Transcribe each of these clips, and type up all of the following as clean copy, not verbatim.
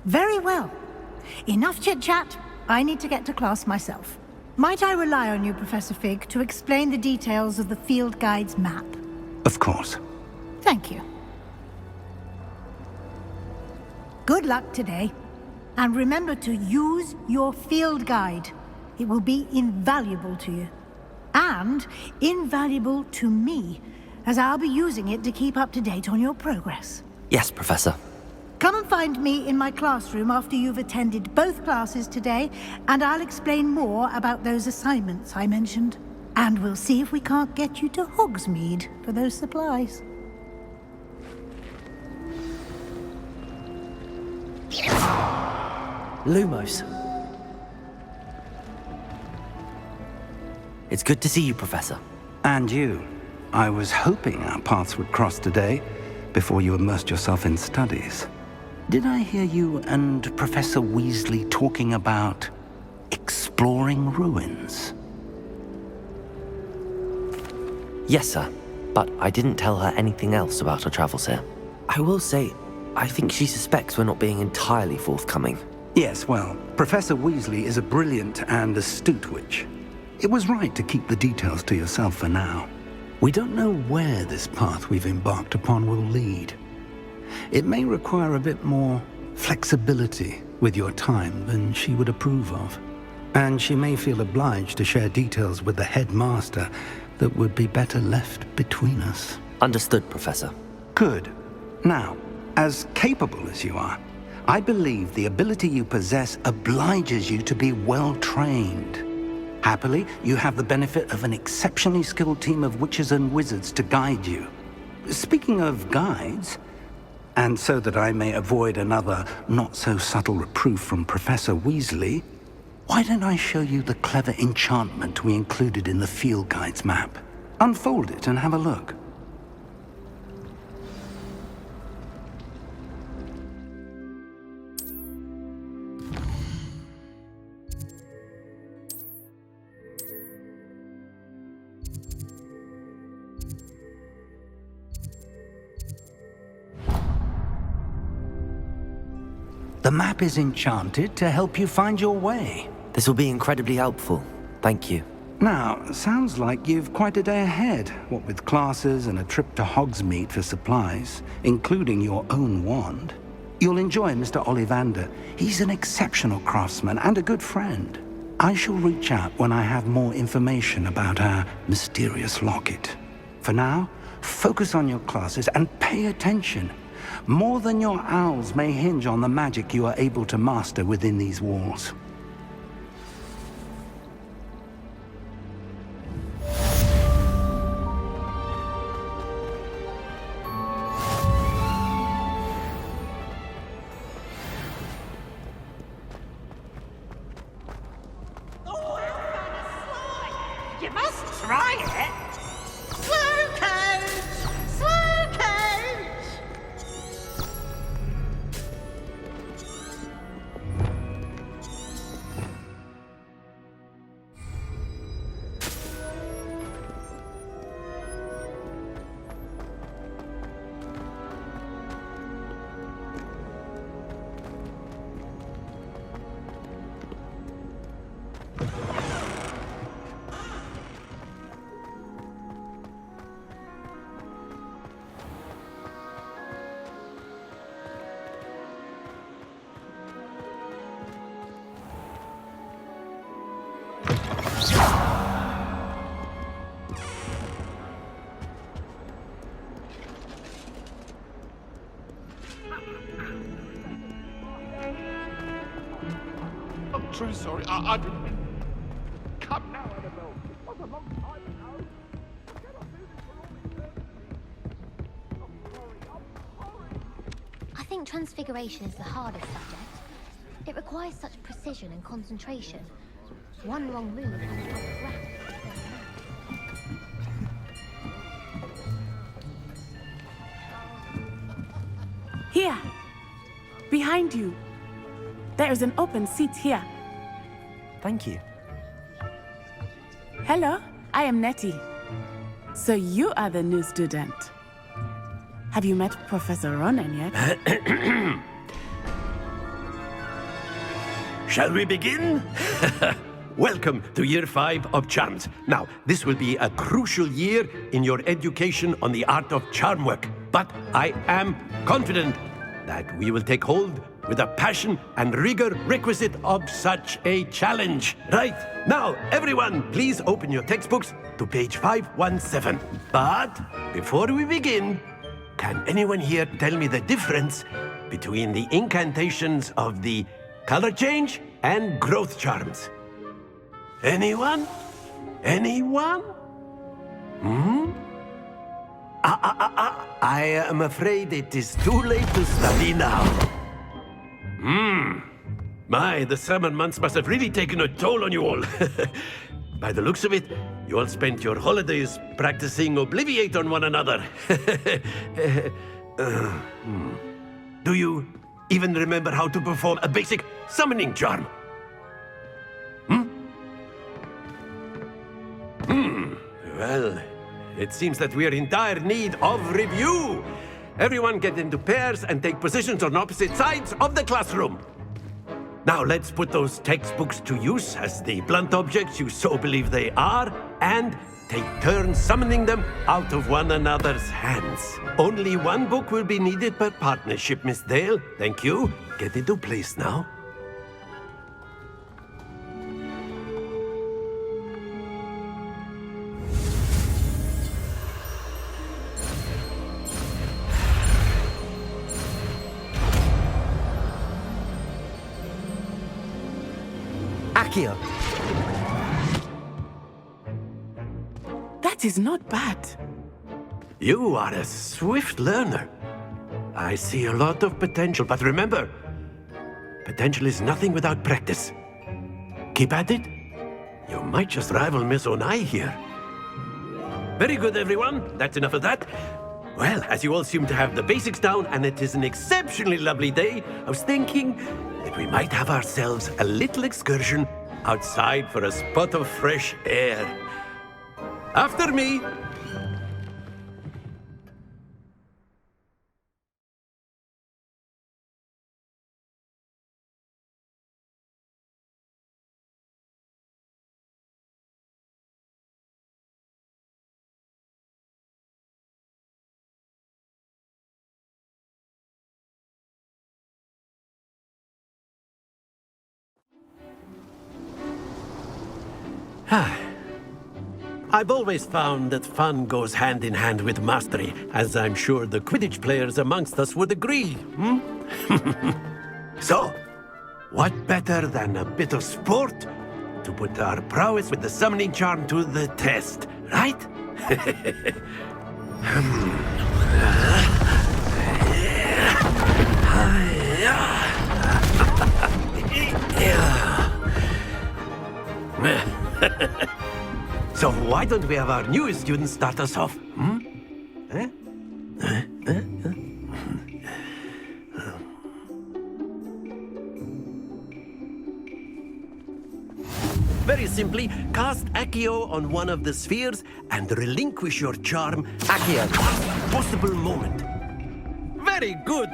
Very well. Enough chit-chat. I need to get to class myself. Might I rely on you, Professor Fig, to explain the details of the field guide's map? Of course. Thank you. Good luck today. And remember to use your field guide. It will be invaluable to you. And invaluable to me, as I'll be using it to keep up to date on your progress. Yes, Professor. Come and find me in my classroom after you've attended both classes today, and I'll explain more about those assignments I mentioned. And we'll see if we can't get you to Hogsmeade for those supplies. Lumos. It's good to see you, Professor. And you. I was hoping our paths would cross today, before you immersed yourself in studies. Did I hear you and Professor Weasley talking about exploring ruins? Yes, sir. But I didn't tell her anything else about our travels here. I will say, I think she suspects we're not being entirely forthcoming. Yes, well, Professor Weasley is a brilliant and astute witch. It was right to keep the details to yourself for now. We don't know where this path we've embarked upon will lead. It may require a bit more flexibility with your time than she would approve of. And she may feel obliged to share details with the headmaster that would be better left between us. Understood, Professor. Good. Now, as capable as you are, I believe the ability you possess obliges you to be well trained. Happily, you have the benefit of an exceptionally skilled team of witches and wizards to guide you. Speaking of guides, and so that I may avoid another not-so-subtle reproof from Professor Weasley, why don't I show you the clever enchantment we included in the field guide's map? Unfold it and have a look. The map is enchanted to help you find your way. This will be incredibly helpful. Thank you. Now, sounds like you've quite a day ahead, what with classes and a trip to Hogsmeade for supplies, including your own wand. You'll enjoy Mr. Ollivander. He's an exceptional craftsman and a good friend. I shall reach out when I have more information about our mysterious locket. For now, focus on your classes and pay attention. More than your owls may hinge on the magic you are able to master within these walls. You must try it! Slow coach! Slow coach! I'm truly sorry. I come now, Annabelle. It was a long time ago. I cannot do this for all eternity. I'm sorry. I think transfiguration is the hardest subject. It requires such precision and concentration. One wrong move and you're off the ground. Here, behind you. There is an open seat here. Thank you. Hello, I am Nettie. So you are the new student. Have you met Professor Ronan yet? shall we begin? Welcome to Year 5 of Charms. Now, this will be a crucial year in your education on the art of charm work. But I am confident that we will take hold with the passion and rigor requisite of such a challenge. Right, now, everyone, please open your textbooks to page 517. But before we begin, can anyone here tell me the difference between the incantations of the color change and growth charms? Anyone? Anyone? I am afraid it is too late to study now. My, the summer months must have really taken a toll on you all. By the looks of it, you all spent your holidays practicing Obliviate on one another. Do you even remember how to perform a basic summoning charm? Well, it seems that we are in dire need of review. Everyone get into pairs and take positions on opposite sides of the classroom. Now let's put those textbooks to use as the blunt objects you so believe they are, and take turns summoning them out of one another's hands. Only one book will be needed per partnership, Miss Dale. Thank you. Get into place now. Accio. That is not bad. You are a swift learner. I see a lot of potential, but remember, potential is nothing without practice. Keep at it. You might just rival Miss Onai here. Very good, everyone. That's enough of that. Well, as you all seem to have the basics down, and it is an exceptionally lovely day, I was thinking that we might have ourselves a little excursion outside for a spot of fresh air. After me. I've always found that fun goes hand in hand with mastery, as I'm sure the Quidditch players amongst us would agree. So, what better than a bit of sport to put our prowess with the summoning charm to the test, right? So why don't we have our newest student start us off? Very simply, cast Accio on one of the spheres and relinquish your charm Accio. Possible moment. Very good.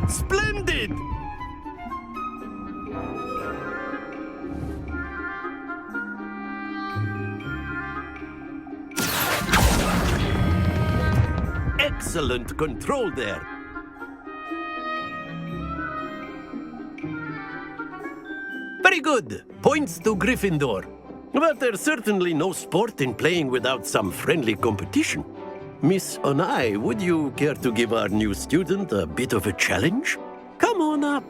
Splendid! Excellent control there. Very good. Points to Gryffindor. But there's certainly no sport in playing without some friendly competition. Miss Onai, would you care to give our new student a bit of a challenge? Come on up.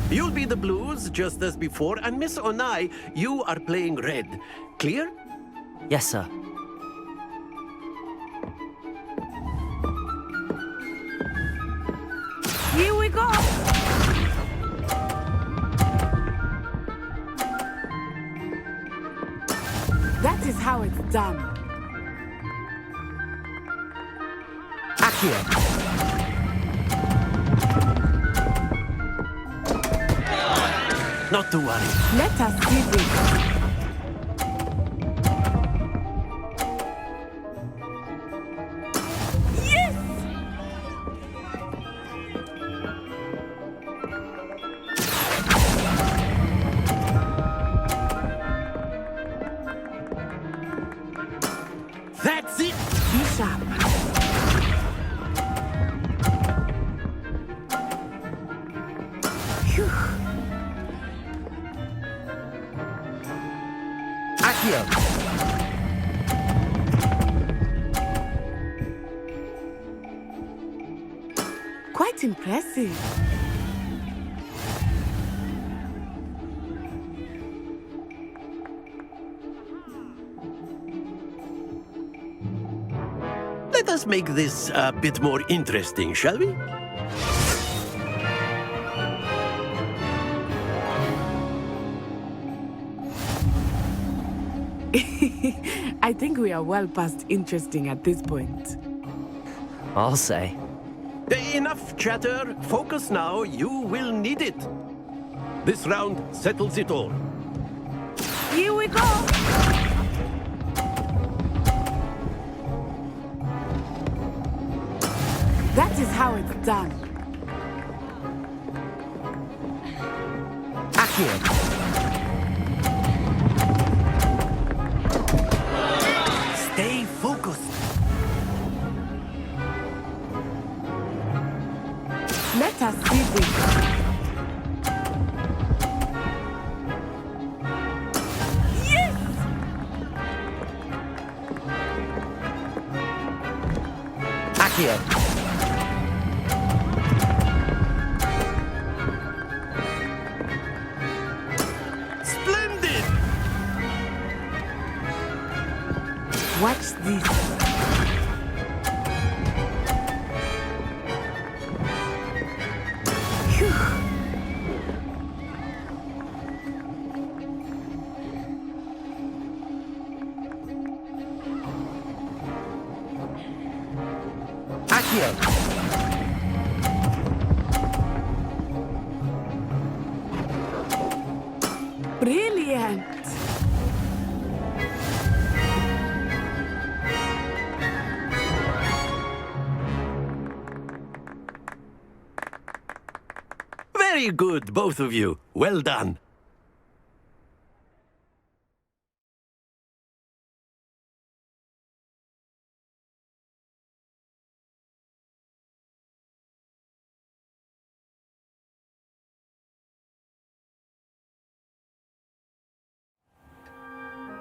You'll be the blues, just as before, and Miss Onai, you are playing red. Clear? Yes, sir. Here we go. That is how it's done. Accio. Not to worry. Let us see this. That's it! Be sharp. Phew. Accio! Quite impressive. Let us make this a bit more interesting, shall we? I think we are well past interesting at this point. I'll say. Enough chatter. Focus now. You will need it. This round settles it all. Here we go! That is how it's done. Accio! Stay focused. Let us see this. Yes! Accio! Splendid! Watch this. Phew. Accio! Brilliant. Very good, both of you. Well done.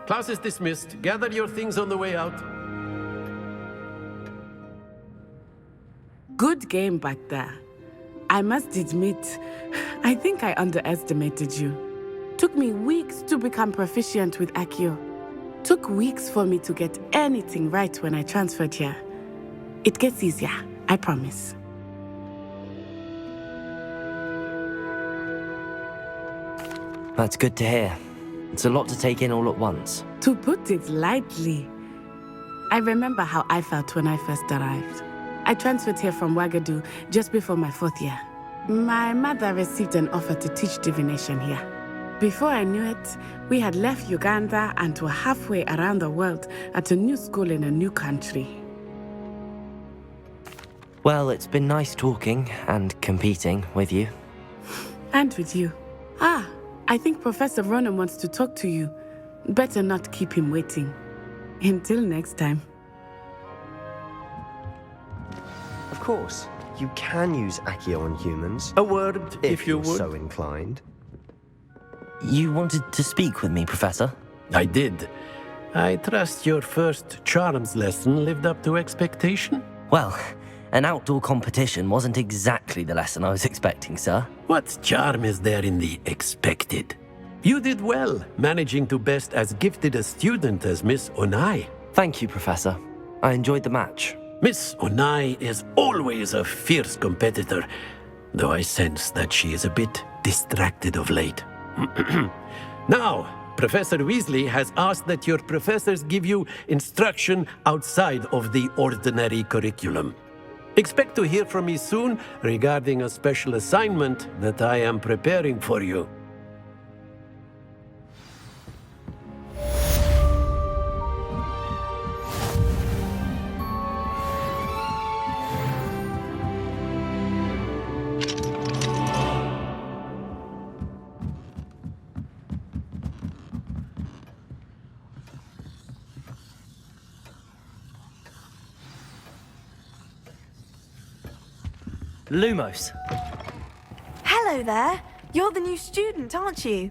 Class is dismissed. Gather your things on the way out. Good game back there. I must admit, I think I underestimated you. Took me weeks to become proficient with Accio. Took weeks for me to get anything right when I transferred here. It gets easier, I promise. That's good to hear. It's a lot to take in all at once. To put it lightly, I remember how I felt when I first arrived. I transferred here from Ouagadougou just before my 4th year. My mother received an offer to teach divination here. Before I knew it, we had left Uganda and were halfway around the world at a new school in a new country. Well, it's been nice talking and competing with you. And with you. I think Professor Ronan wants to talk to you. Better not keep him waiting. Until next time. Of course, you can use Accio on humans. A word, if you you're would. so inclined. You wanted to speak with me, Professor? I did. I trust your first charms lesson lived up to expectation? Well, an outdoor competition wasn't exactly the lesson I was expecting, sir. What charm is there in the expected? You did well, managing to best as gifted a student as Miss Onai. Thank you, Professor. I enjoyed the match. Miss Onai is always a fierce competitor, though I sense that she is a bit distracted of late. Now, Professor Weasley has asked that your professors give you instruction outside of the ordinary curriculum. Expect to hear from me soon regarding a special assignment that I am preparing for you. Lumos. Hello there. You're the new student, aren't you?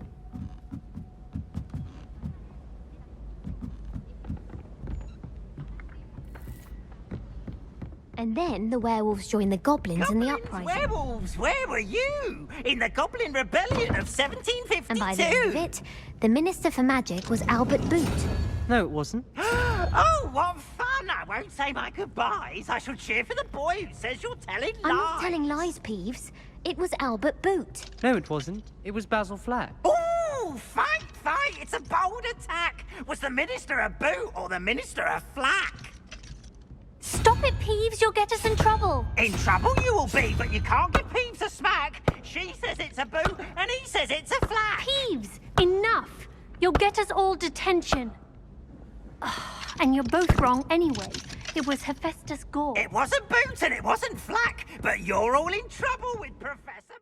And then the werewolves joined the goblins in the uprising. Werewolves, where were you? In the Goblin Rebellion of 1752? And by the end of it, the Minister for Magic was Albert Boot. No, it wasn't. Oh, what fun! I won't say my goodbyes. I shall cheer for the boy who says you're telling lies. I'm not telling lies, Peeves. It was Albert Boot. No, it wasn't. It was Basil Flack. Ooh, fight, fight! It's a bold attack. Was the Minister a boot or the Minister a flack? Stop it, Peeves. You'll get us in trouble. In trouble you will be, but you can't give Peeves a smack. She says it's a boot, and he says it's a flack. Peeves, enough. You'll get us all detention. And you're both wrong anyway. It was Hephaestus Gore. It wasn't boot and it wasn't flack, but you're all in trouble with Professor Black.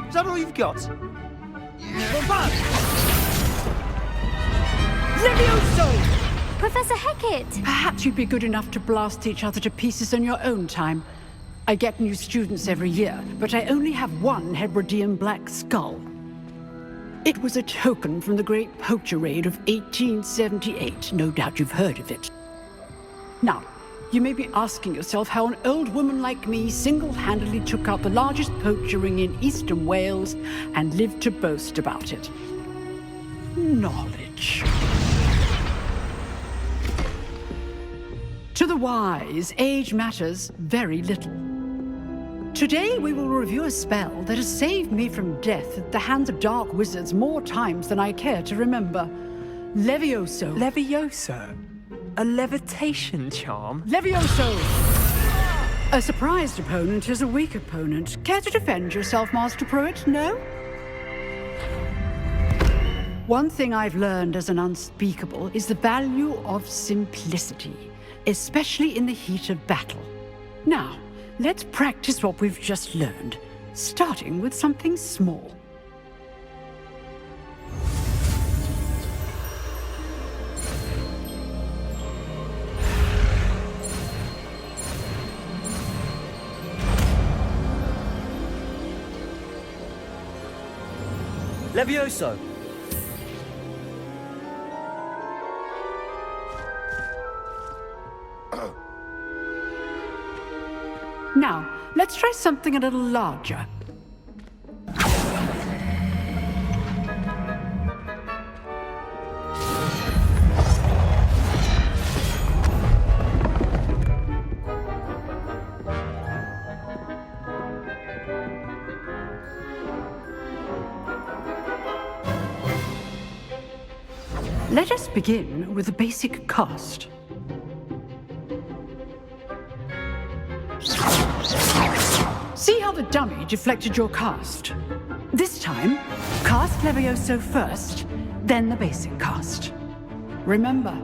Is that all you've got? Levioso! Professor Hecat! Perhaps you'd be good enough to blast each other to pieces in your own time. I get new students every year, but I only have one Hebridean black skull. It was a token from the Great Poacher Raid of 1878. No doubt you've heard of it. Now, you may be asking yourself how an old woman like me single-handedly took out the largest poacher ring in eastern Wales and lived to boast about it. Knowledge. To the wise, age matters very little. Today we will review a spell that has saved me from death at the hands of dark wizards more times than I care to remember. Levioso. Levioso? A levitation charm? Levioso! A surprised opponent is a weak opponent. Care to defend yourself, Master Pruitt? No? One thing I've learned as an unspeakable is the value of simplicity, especially in the heat of battle. Now, let's practice what we've just learned, starting with something small. Levioso! Now, let's try something a little larger. Let us begin with the basic cast. See how the dummy deflected your cast? This time, cast Levioso first, then the basic cast. Remember,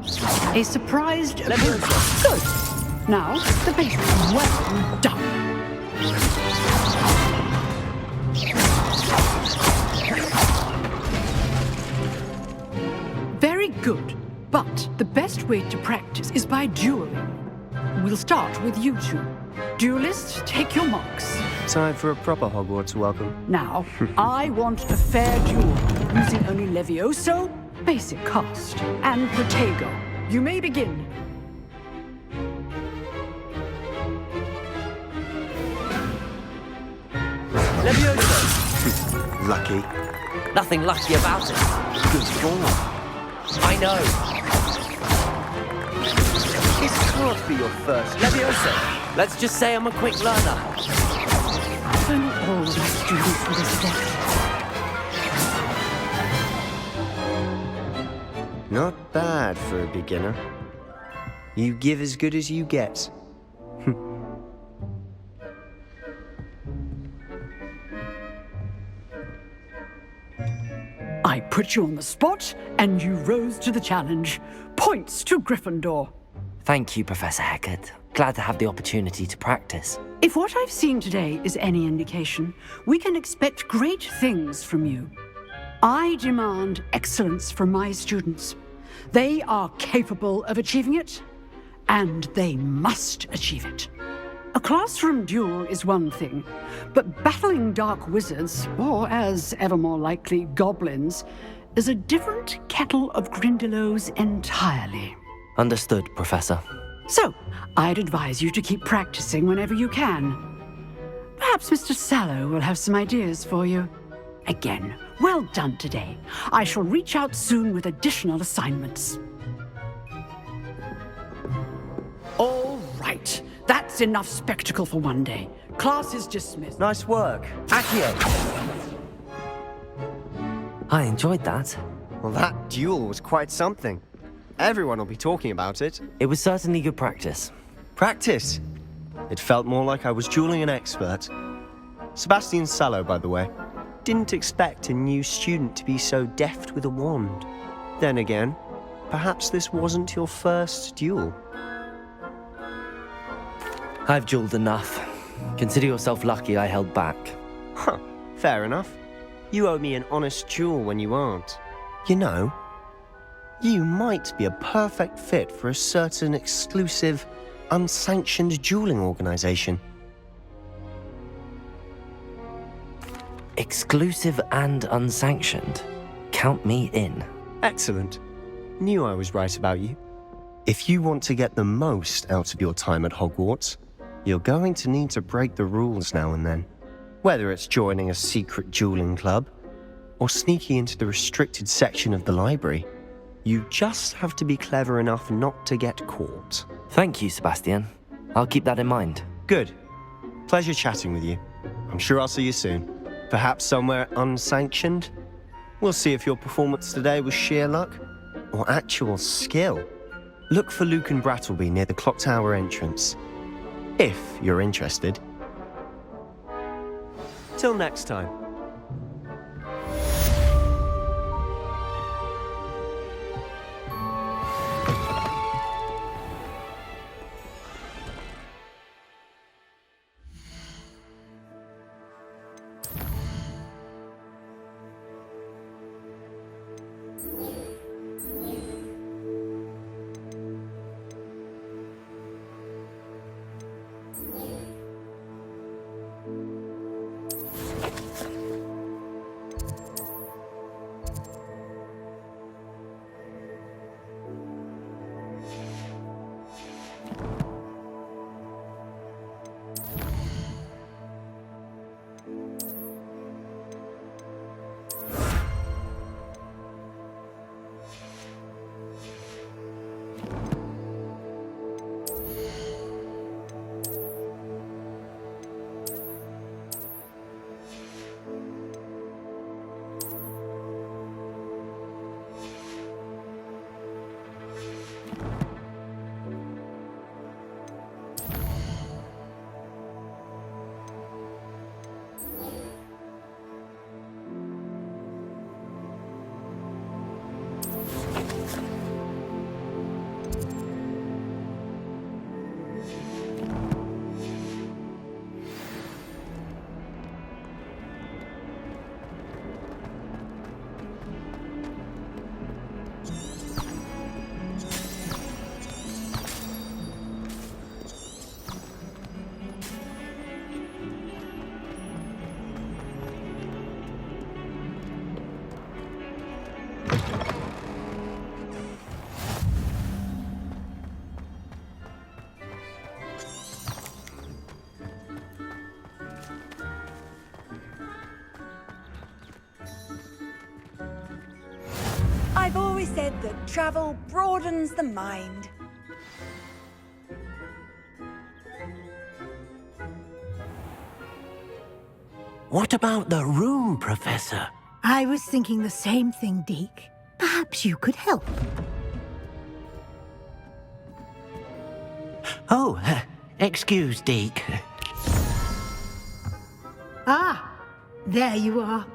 a surprised... Levioso! Good! Now, the basics. Well done. Very good. But the best way to practice is by dueling. We'll start with you two. Duelists, take your marks. Time for a proper Hogwarts welcome. Now, I want a fair duel, using only Levioso, basic cast, and Protego. You may begin. Levioso! Lucky. Nothing lucky about it. Good form. I know. This can't be your first. Levioso! Let's just say I'm a quick learner. If only all of my students were this deaf. Not bad for a beginner. You give as good as you get. I put you on the spot, and you rose to the challenge. Points to Gryffindor. Thank you, Professor Hecat. Glad to have the opportunity to practice. If what I've seen today is any indication, we can expect great things from you. I demand excellence from my students. They are capable of achieving it, and they must achieve it. A classroom duel is one thing, but battling dark wizards, or as ever more likely, goblins, is a different kettle of Grindylows entirely. Understood, Professor. So, I'd advise you to keep practicing whenever you can. Perhaps Mr. Sэлlow will have some ideas for you. Again, well done today. I shall reach out soon with additional assignments. All right. That's enough spectacle for one day. Class is dismissed. Nice work. Accio! I enjoyed that. Well, that duel was quite something. Everyone will be talking about it. It was certainly good practice. Practice? It felt more like I was dueling an expert. Sebastьяном Sэллоу, by the way. Didn't expect a new student to be so deft with a wand. Then again, perhaps this wasn't your first duel. I've dueled enough. Consider yourself lucky I held back. Huh, fair enough. You owe me an honest duel when you aren't. You know, you might be a perfect fit for a certain exclusive, unsanctioned dueling organization. Exclusive and unsanctioned. Count me in. Excellent. Knew I was right about you. If you want to get the most out of your time at Hogwarts, you're going to need to break the rules now and then. Whether it's joining a secret dueling club, or sneaking into the restricted section of the library, you just have to be clever enough not to get caught. Thank you, Sebastьян. I'll keep that in mind. Good. Pleasure chatting with you. I'm sure I'll see you soon. Perhaps somewhere unsanctioned? We'll see if your performance today was sheer luck, or actual skill. Look for Luke and Brattleby near the clock tower entrance. If you're interested. Till next time. said that travel broadens the mind. What about the room, Professor? I was thinking the same thing, Deke. Perhaps you could help. Oh, excuse, Deke. Ah, there you are.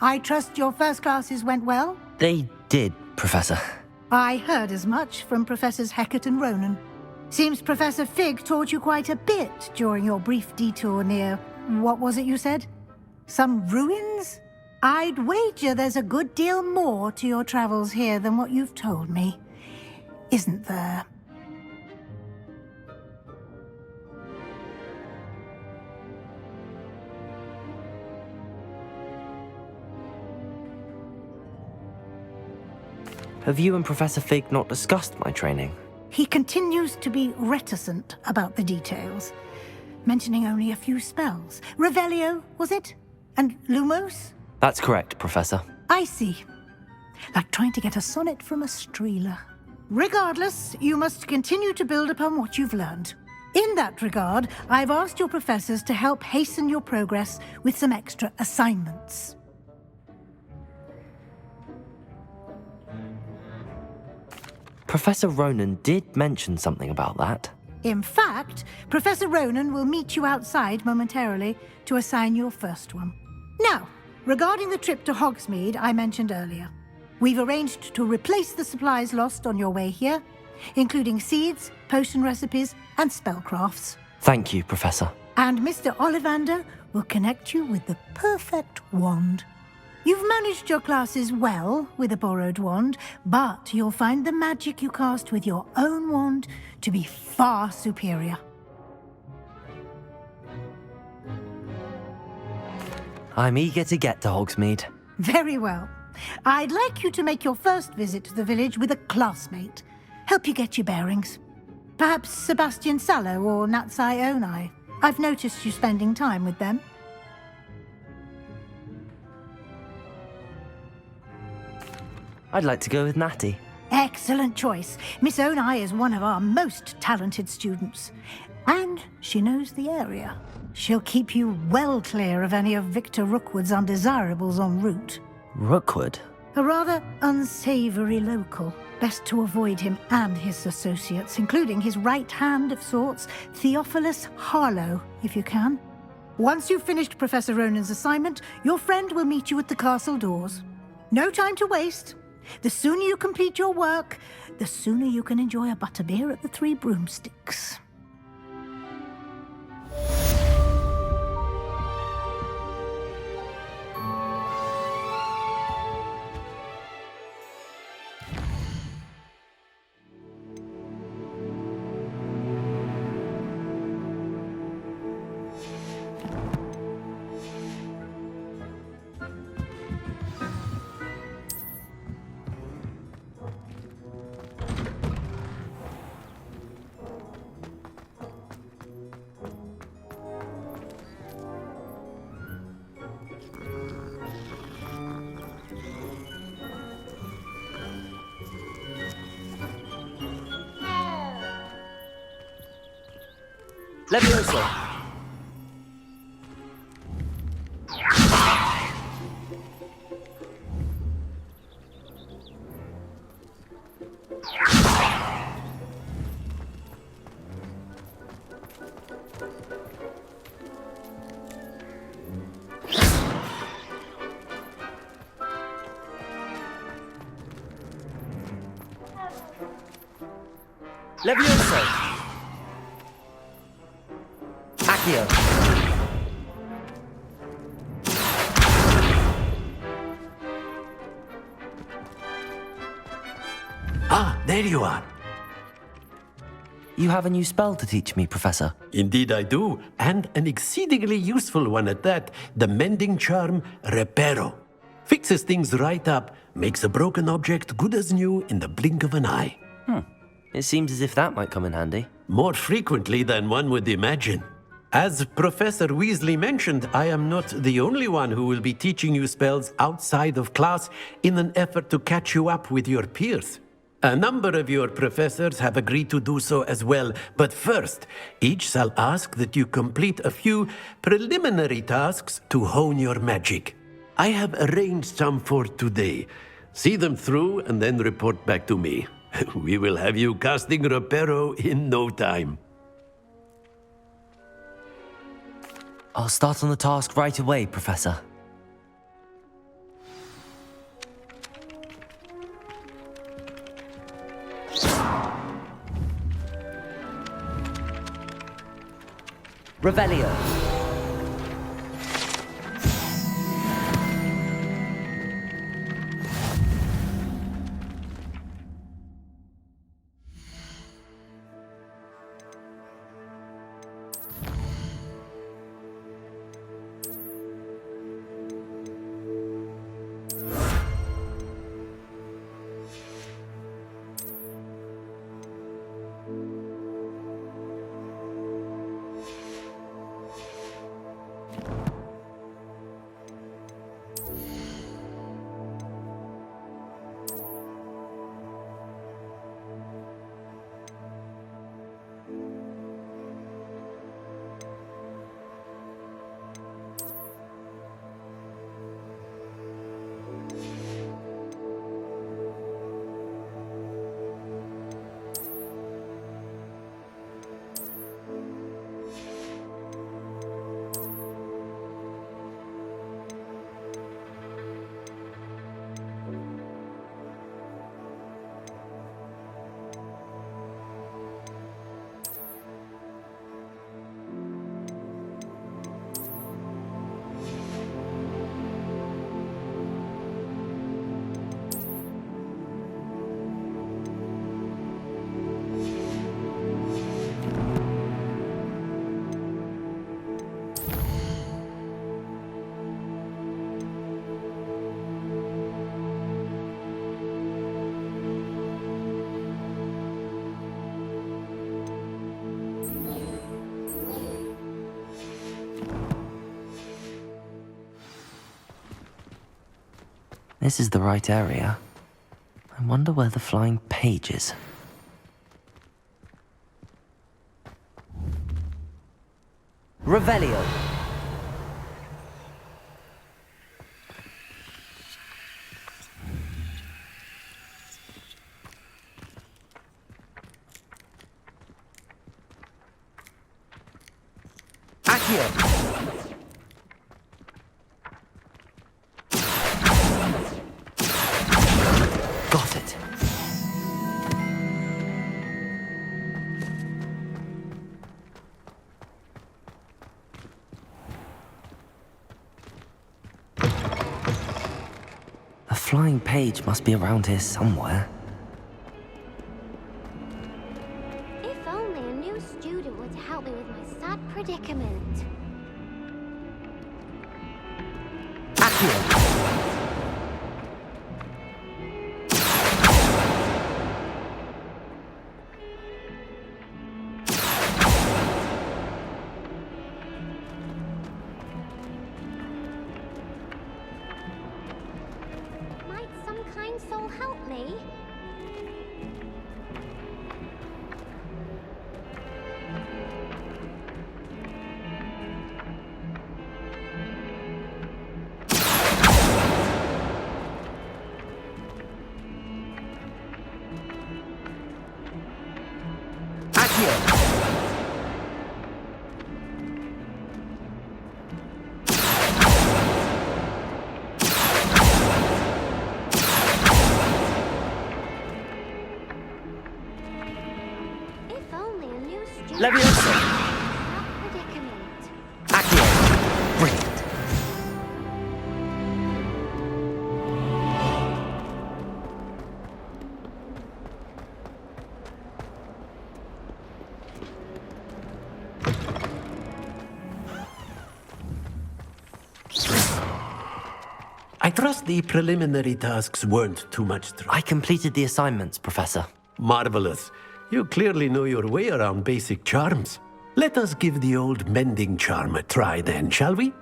I trust your first classes went well? They did, Professor. I heard as much from Professors Hecat and Ronan. Seems Professor Fig taught you quite a bit during your brief detour near... what was it you said? Some ruins? I'd wager there's a good deal more to your travels here than what you've told me. Isn't there? Have you and Professor Fig not discussed my training? He continues to be reticent about the details, mentioning only a few spells. Revelio, was it? And Lumos? That's correct, Professor. I see. Like trying to get a sonnet from a streeler. Regardless, you must continue to build upon what you've learned. In that regard, I've asked your professors to help hasten your progress with some extra assignments. Professor Ronan did mention something about that. In fact, Professor Ronan will meet you outside momentarily to assign your first one. Now, regarding the trip to Hogsmeade I mentioned earlier, we've arranged to replace the supplies lost on your way here, including seeds, potion recipes, and spellcrafts. Thank you, Professor. And Mr. Ollivander will connect you with the perfect wand. You've managed your classes well with a borrowed wand, but you'll find the magic you cast with your own wand to be far superior. I'm eager to get to Hogsmeade. Very well. I'd like you to make your first visit to the village with a classmate. Help you get your bearings. Perhaps Sebastьяном Sэллоу or Natsai Onai. I've noticed you spending time with them. I'd like to go with Natty. Excellent choice. Miss Onai is one of our most talented students. And she knows the area. She'll keep you well clear of any of Victor Rukwood's undesirables en route. Rookwood? A rather unsavory local. Best to avoid him and his associates, including his right hand of sorts, Theophilus Harlow, if you can. Once you've finished Professor Ronan's assignment, your friend will meet you at the castle doors. No time to waste. The sooner you complete your work, the sooner you can enjoy a butterbeer at the Three Broomsticks. Levioso! Levioso! Accio! Ah, there you are. You have a new spell to teach me, Professor. Indeed I do, and an exceedingly useful one at that. The mending charm, Reparo. Fixes things right up, makes a broken object good as new in the blink of an eye. It seems as if that might come in handy. More frequently than one would imagine. As Professor Weasley mentioned, I am not the only one who will be teaching you spells outside of class in an effort to catch you up with your peers. A number of your professors have agreed to do so as well, but first, each shall ask that you complete a few preliminary tasks to hone your magic. I have arranged some for today. See them through and then report back to me. We will have you casting Reparo in no time. I'll start on the task right away, Professor. Revelio. This is the right area. I wonder where the flying page is. Revelio. Accio. Got it. A flying page must be around here somewhere. If only a new student were to help me with my sad predicament. Accio. Might some kind soul help me? Accio. If only a new student Leviosa. that predicament. Accio. Brilliant. I trust the preliminary tasks weren't too much trouble. I completed the assignments, Professor. Marvelous. You clearly know your way around basic charms. Let us give the old mending charm a try then, shall we?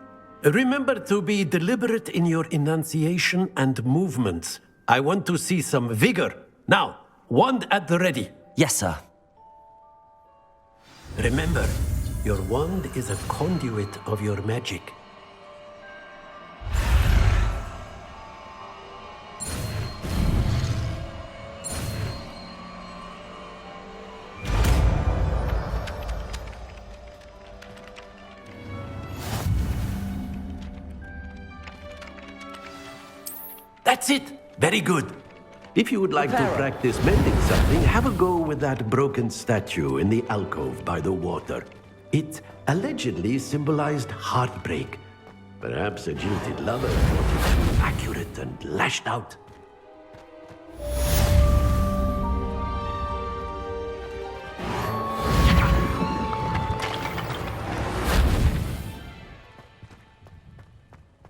Remember to be deliberate in your enunciation and movements. I want to see some vigor. Now, wand at the ready. Yes, sir. Remember, your wand is a conduit of your magic. That's it! Very good. If you would like to practice mending something, have a go with that broken statue in the alcove by the water. It allegedly symbolized heartbreak. Perhaps a jilted lover thought it too accurate and lashed out.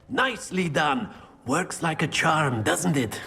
Nicely done. Works like a charm, doesn't it?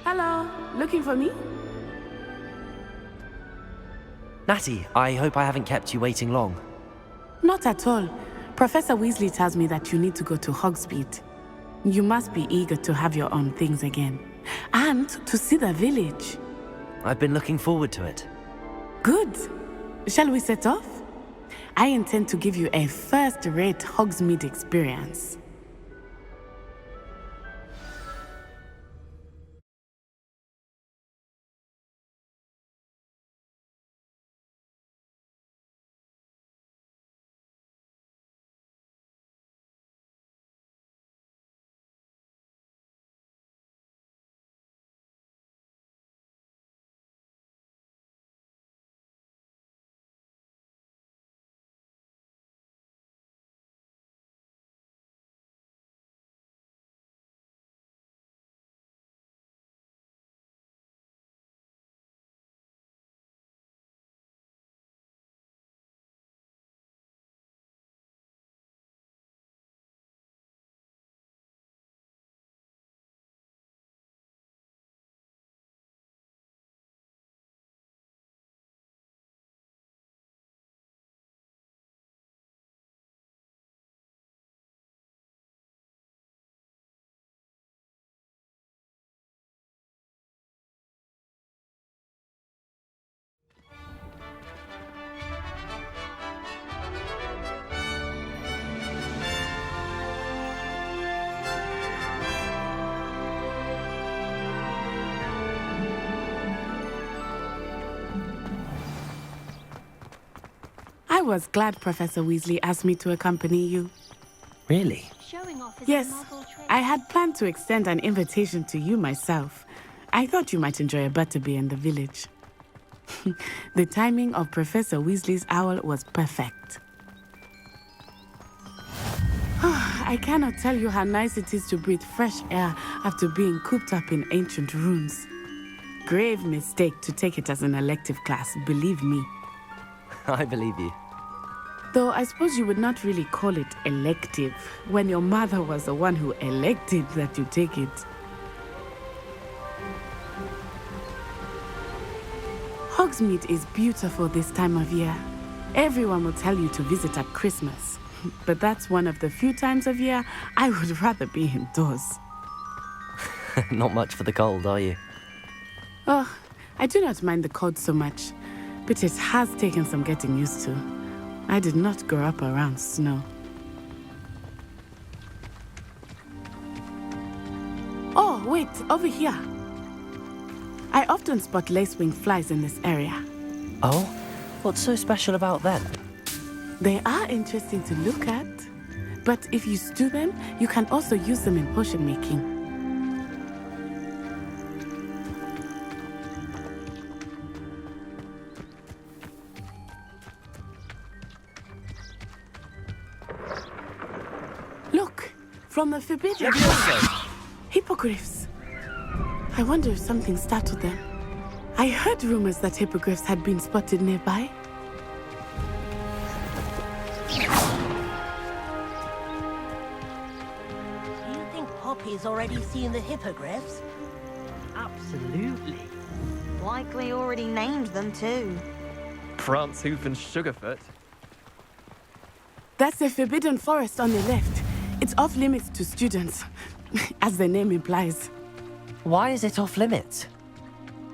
Hello, looking for me? Natty, I hope I haven't kept you waiting long. Not at all. Professor Weasley tells me that you need to go to Hogsmeade. You must be eager to have your own things again. And to see the village. I've been looking forward to it. Good. Shall we set off? I intend to give you a first-rate Hogsmeade experience. I was glad Professor Weasley asked me to accompany you. Really? Yes, I had planned to extend an invitation to you myself. I thought you might enjoy a butterbeer in the village. The timing of Professor Weasley's owl was perfect. I cannot tell you how nice it is to breathe fresh air after being cooped up in ancient rooms. Grave mistake to take it as an elective class, believe me. I believe you. Though I suppose you would not really call it elective when your mother was the one who elected that you take it. Hogsmeade is beautiful this time of year. Everyone will tell you to visit at Christmas. But that's one of the few times of year I would rather be indoors. Not much for the cold, are you? Oh, I do not mind the cold so much, but it has taken some getting used to. I did not grow up around snow. Oh, wait, over here. I often spot lacewing flies in this area. Oh? What's so special about them? They are interesting to look at, but if you stew them, you can also use them in potion making. Look, from the forbidden hippogriffs. I wonder if something startled them. I heard rumors that hippogriffs had been spotted nearby. Do you think Poppy's already seen the hippogriffs? Absolutely. Likely already named them too. Prance, Hoof and Sugarfoot. That's the forbidden forest on the left. It's off limits to students, as the name implies. Why is it off limits?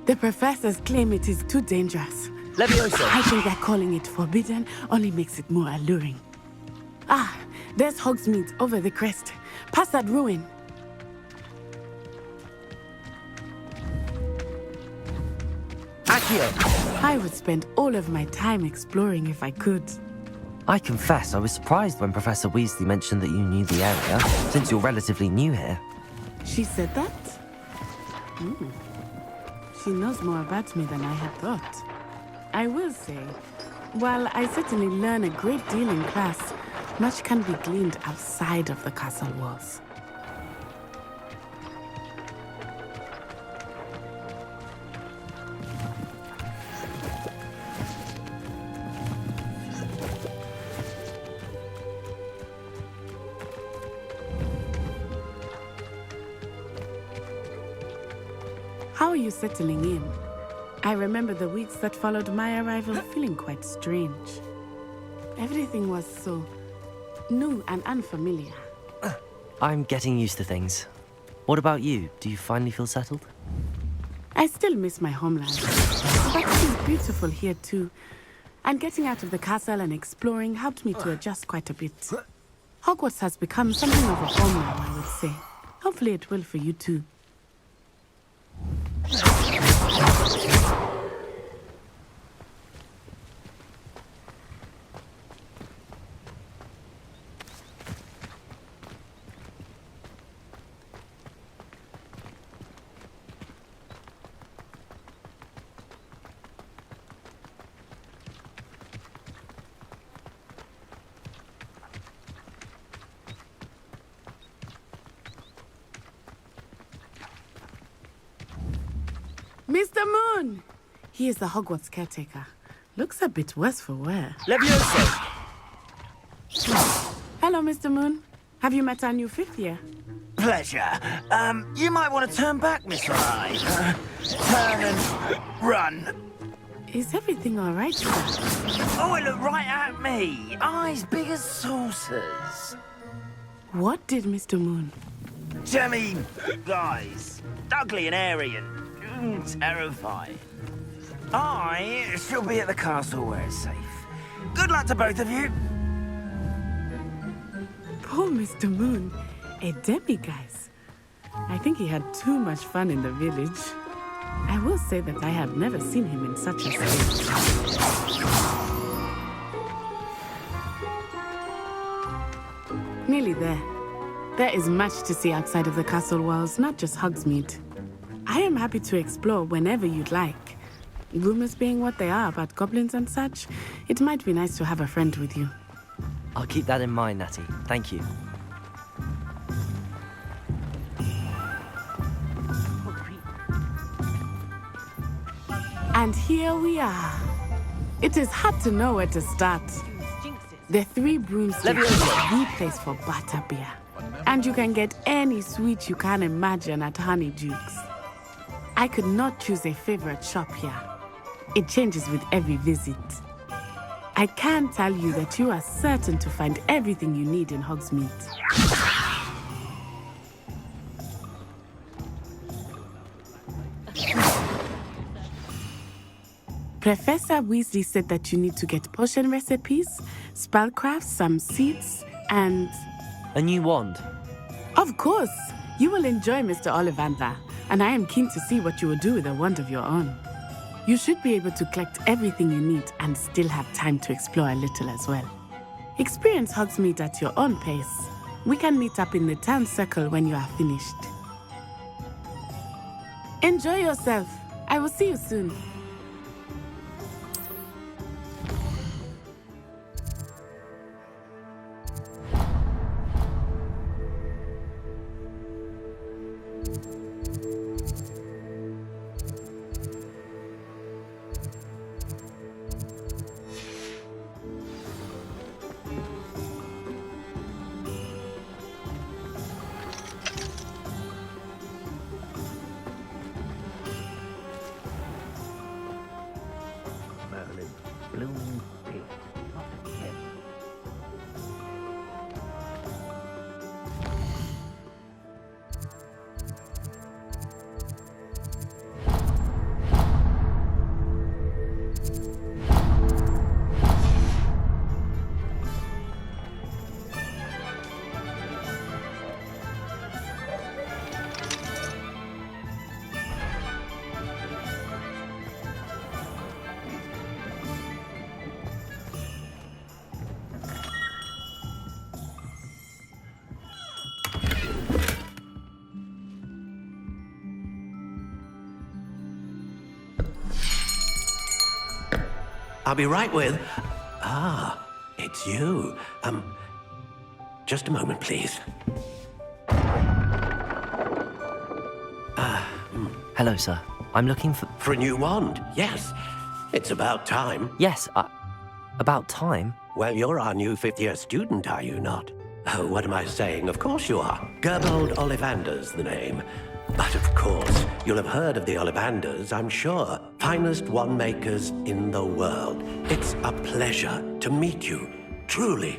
The professors claim it is too dangerous. Levioso! I think that calling it forbidden only makes it more alluring. Ah, there's Hogsmeade over the crest. Past that ruin. Accio! I would spend all of my time exploring if I could. I confess I was surprised when Professor Weasley mentioned that you knew the area, since you're relatively new here. She said that? She knows more about me than I had thought. I will say, while I certainly learn a great deal in class, much can be gleaned outside of the castle walls. How are you settling in? I remember the weeks that followed my arrival feeling quite strange. Everything was so new and unfamiliar. I'm getting used to things. What about you? Do you finally feel settled? I still miss my homeland, but it is beautiful here too. And getting out of the castle and exploring helped me to adjust quite a bit. Hogwarts has become something of a home now, I would say. Hopefully it will for you too. Mr. Moon! He is the Hogwarts caretaker. Looks a bit worse for wear. Levioso! Hello, Mr. Moon. Have you met our new fifth year? Pleasure. You might want to turn back, Miss Eye. Turn and run. Is everything all right, sir? Oh, it looked right at me. Eyes big as saucers. What did Mr. Moon? Jemmy guys. Ugly and airy and terrifying. I shall be at the castle where it's safe. Good luck to both of you. Poor Mr. Moon. A demiguise. I think he had too much fun in the village. I will say that I have never seen him in such a state. Nearly there. There is much to see outside of the castle walls, not just Hogsmeade. I am happy to explore whenever you'd like. Rumors being what they are about goblins and such, it might be nice to have a friend with you. I'll keep that in mind, Natty. Thank you. And here we are. It is hard to know where to start. The Three Broomsticks is the place for butterbeer. And you can get any sweet you can imagine at Honeydukes. I could not choose a favorite shop here. It changes with every visit. I can tell you that you are certain to find everything you need in Hogsmeade. Professor Weasley said that you need to get potion recipes, spellcrafts, some seeds, and... A new wand. Of course! You will enjoy Mr. Ollivander, and I am keen to see what you will do with a wand of your own. You should be able to collect everything you need and still have time to explore a little as well. Experience Hogsmeade at your own pace. We can meet up in the town circle when you are finished. Enjoy yourself. I will see you soon. I'll be right with... Ah, it's you. Just a moment, please. Hello, sir. I'm looking for... For a new wand, yes. It's about time. Yes, about time? Well, you're our new fifth-year student, are you not? Oh, what am I saying? Of course you are. Gerbold Ollivander's the name. But of course, you'll have heard of the Ollivanders, I'm sure. Finest wand makers in the world. It's a pleasure to meet you, truly.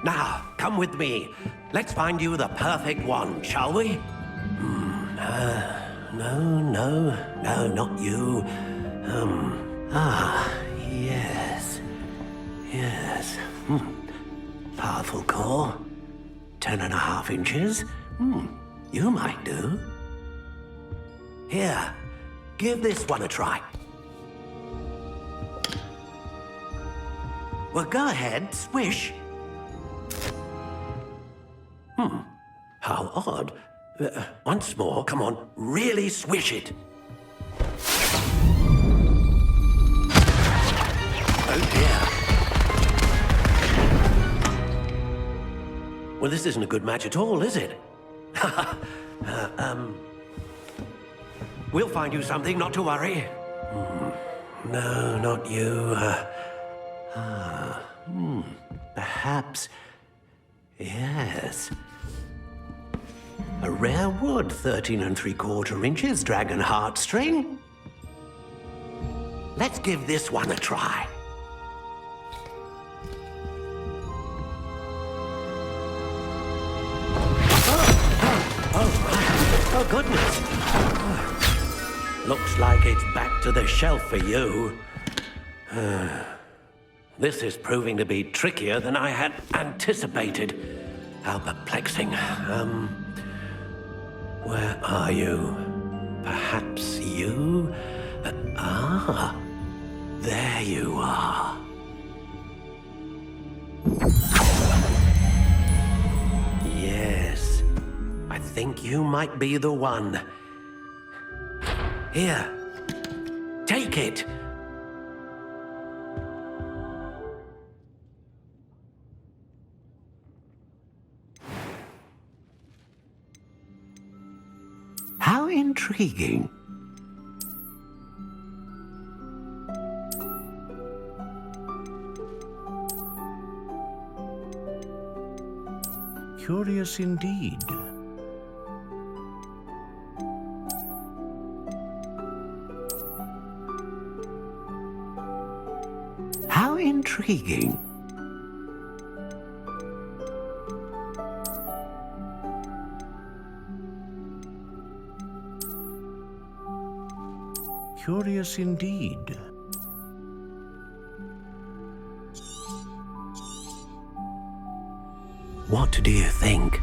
Now, come with me. Let's find you the perfect wand, shall we? No, not you. Yes. Powerful core. 10.5 inches. You might do. Here, give this one a try. Well, go ahead, swish. How odd. Once more, come on, really swish it. Oh dear. Well, this isn't a good match at all, is it? We'll find you something, not to worry. No, not you. Perhaps... Yes. A rare wood, 13 3/4 inches, dragon heartstring. Let's give this one a try. Oh, goodness. Looks like it's back to the shelf for you. This is proving to be trickier than I had anticipated. How perplexing. Where are you? Perhaps you? There you are. Yes, I think you might be the one. Here, take it. How intriguing. Curious indeed. How intriguing. Curious indeed. What do you think?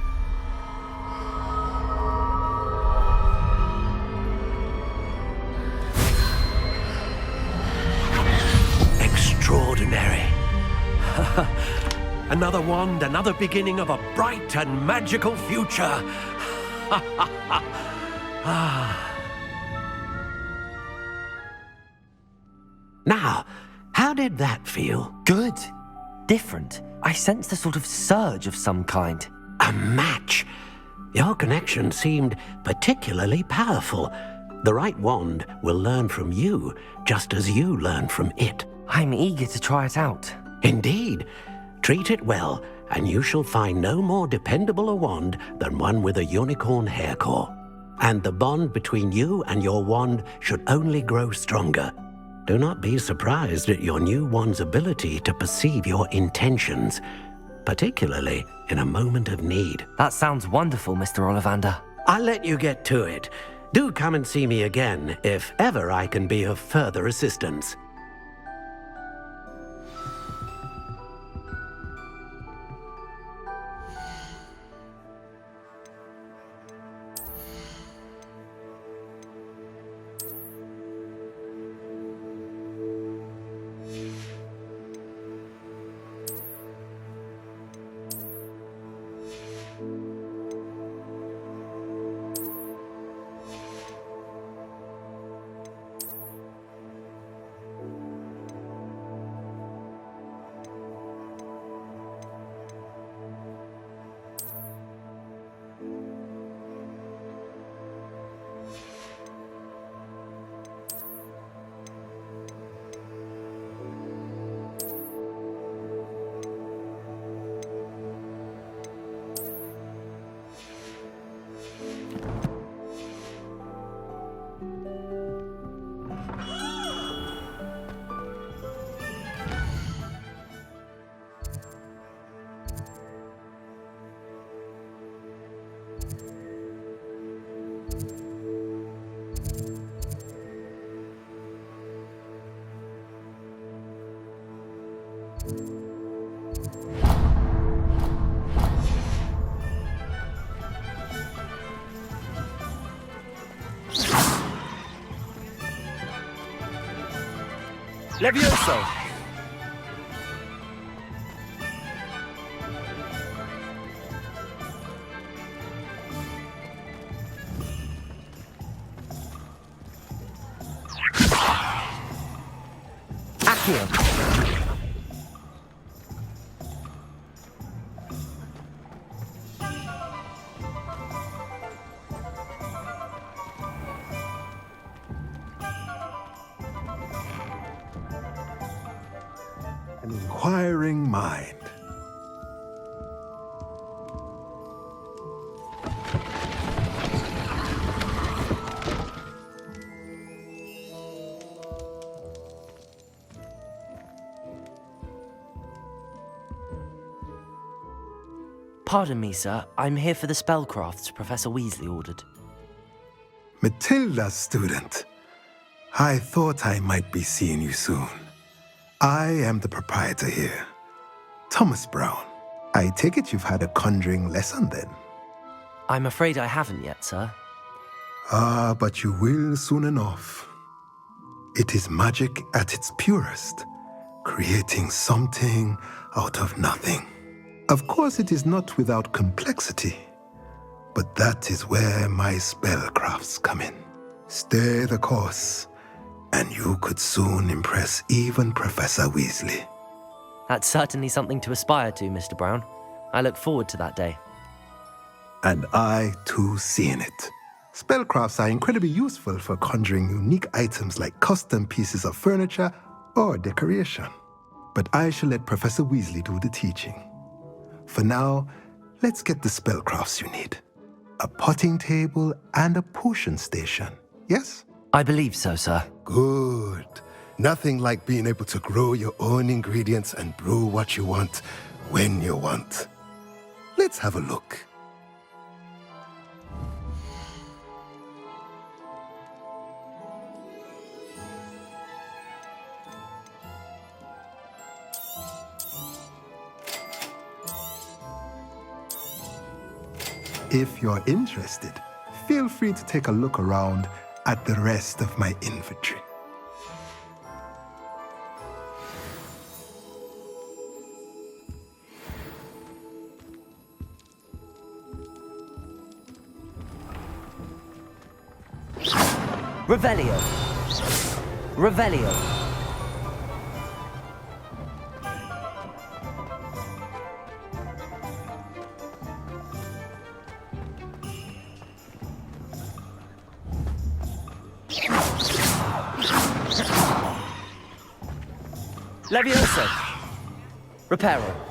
Extraordinary. Another wand, another beginning of a bright and magical future. Now, how did that feel? Good. Different. I sensed a sort of surge of some kind. A match. Your connection seemed particularly powerful. The right wand will learn from you, just as you learn from it. I'm eager to try it out. Indeed. Treat it well, and you shall find no more dependable a wand than one with a unicorn hair core. And the bond between you and your wand should only grow stronger. Do not be surprised at your new wand's ability to perceive your intentions, particularly in a moment of need. That sounds wonderful, Mr. Ollivander. I'll let you get to it. Do come and see me again if ever I can be of further assistance. Levioso! Accio! An inquiring mind. Pardon me, sir. I'm here for the spellcrafts Professor Weasley ordered. Matilda's student. I thought I might be seeing you soon. I am the proprietor here, Thomas Brown. I take it you've had a conjuring lesson then? I'm afraid I haven't yet, sir. Ah, but you will soon enough. It is magic at its purest, creating something out of nothing. Of course, it is not without complexity, but that is where my spellcrafts come in. Stay the course, and you could soon impress even Professor Weasley. That's certainly something to aspire to, Mr. Brown. I look forward to that day. And I, too, seeing it. Spellcrafts are incredibly useful for conjuring unique items like custom pieces of furniture or decoration. But I shall let Professor Weasley do the teaching. For now, let's get the spellcrafts you need. A potting table and a potion station, yes? I believe so, sir. Good. Nothing like being able to grow your own ingredients and brew what you want when you want. Let's have a look. If you're interested, feel free to take a look around at the rest of my inventory. Revelio. Revelio. Levioso. Reparo.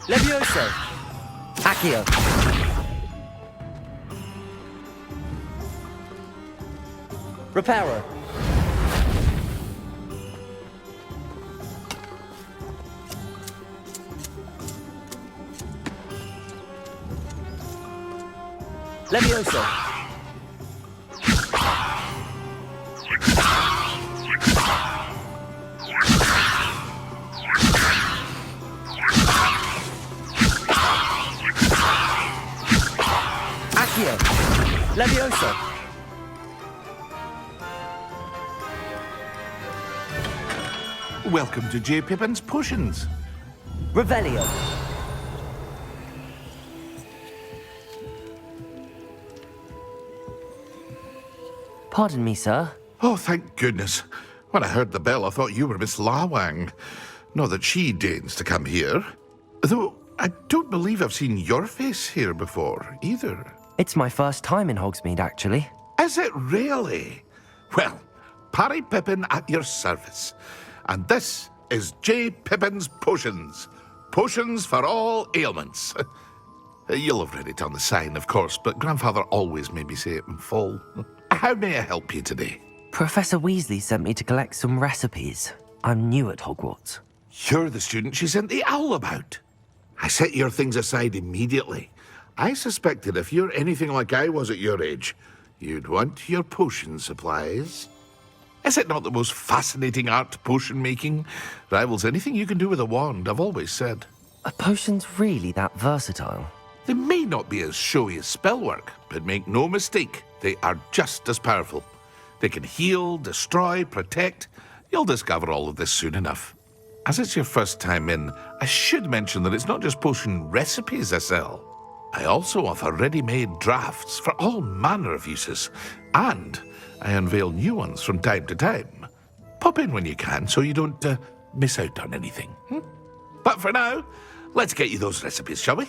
Levioso. Accio. Reparo. Levioso. Accio. Levioso. Welcome to J. Pippin's Potions. Revelio. Pardon me, sir. Oh, thank goodness. When I heard the bell, I thought you were Miss Lawang. Not that she deigns to come here. Though, I don't believe I've seen your face here before, either. It's my first time in Hogsmeade, actually. Is it really? Well, Parry Pippin at your service. And this is J. Pippin's Potions. Potions for all ailments. You'll have read it on the sign, of course, but Grandfather always made me say it in full. How may I help you today? Professor Weasley sent me to collect some recipes. I'm new at Hogwarts. You're the student she sent the owl about. I set your things aside immediately. I suspected if you're anything like I was at your age, you'd want your potion supplies. Is it not the most fascinating art, potion making? Rivals anything you can do with a wand, I've always said. Are potions really that versatile? They may not be as showy as spellwork, but make no mistake, they are just as powerful. They can heal, destroy, protect. You'll discover all of this soon enough. As it's your first time in, I should mention that it's not just potion recipes I sell. I also offer ready-made drafts for all manner of uses, and I unveil new ones from time to time. Pop in when you can so you don't miss out on anything. But for now, let's get you those recipes, shall we?